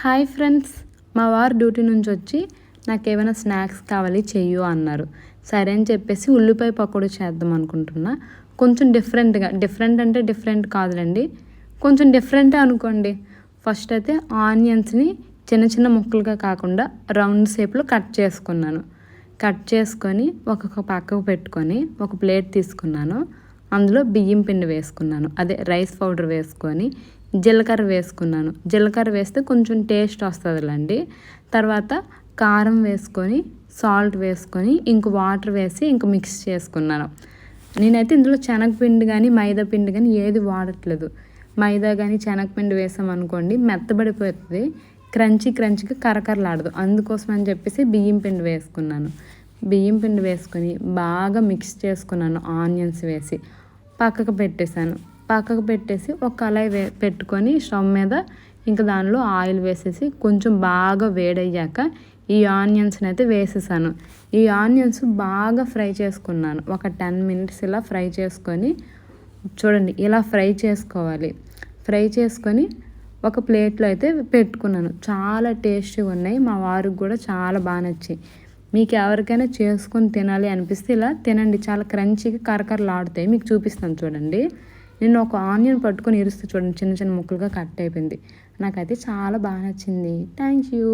Hi friends, మా వారు duty నుంచి వచ్చి నాకేమైనా స్నాక్స్ కావాలి చెయ్యు అన్నారు. సరే అని చెప్పేసి ఉల్లిపాయ పకోడీ చేద్దాం అనుకుంటున్నా. కొంచెం డిఫరెంట్ అంటే డిఫరెంట్ కాదులండి, కొంచెం డిఫరెంటే అనుకోండి. ఫస్ట్ అయితే ఆనియన్స్ని చిన్న చిన్న ముక్కలుగా కాకుండా రౌండ్ షేప్లో కట్ చేసుకున్నాను. కట్ చేసుకొని ఒక్కొక్క పక్కకు పెట్టుకొని ఒక ప్లేట్ తీసుకున్నాను. అందులో బియ్యం పిండి వేసుకున్నాను, అదే రైస్ పౌడర్ వేసుకొని జీలకర్ర వేసుకున్నాను. జీలకర్ర వేస్తే కొంచెం టేస్ట్ వస్తుందిలేండి. తర్వాత కారం వేసుకొని సాల్ట్ వేసుకొని ఇంక వాటర్ వేసి ఇంక మిక్స్ చేసుకున్నాను. నేనైతే ఇందులో శనగపిండి కానీ మైదా పిండి కానీ ఏది వాడట్లేదు. మైదా కానీ శనగపిండి వేసామనుకోండి మెత్తబడిపోతుంది, క్రంచీగా కరకరలాడదు. అందుకోసం అని చెప్పేసి బియ్యం పిండి వేసుకున్నాను. బియ్యం పిండి వేసుకొని బాగా మిక్స్ చేసుకున్నాను. ఆనియన్స్ వేసి పక్కకు పెట్టేసి ఒక కళాయి పెట్టుకొని స్టవ్ మీద ఇంకా దానిలో ఆయిల్ వేసేసి కొంచెం బాగా వేడయ్యాక ఈ ఆనియన్స్ని అయితే వేసేసాను. ఈ ఆనియన్స్ బాగా ఫ్రై చేసుకున్నాను. ఒక 10 minutes ఇలా ఫ్రై చేసుకొని, చూడండి ఇలా ఫ్రై చేసుకోవాలి. ఫ్రై చేసుకొని ఒక ప్లేట్లో అయితే పెట్టుకున్నాను. చాలా టేస్టీగా ఉన్నాయి, మా వారికి కూడా చాలా బాగా నచ్చాయి. మీకు ఎవరికైనా చేసుకొని తినాలి అనిపిస్తే ఇలా తినండి, చాలా క్రంచీగా కరకరలాడుతాయి. మీకు చూపిస్తాను చూడండి. నేను ఒక ఆనియన్ పట్టుకొని ఇరుస్తూ చూడండి చిన్న చిన్న ముక్కలుగా కట్ అయిపోయింది. నాకైతే చాలా బాగా నచ్చింది. Thank you.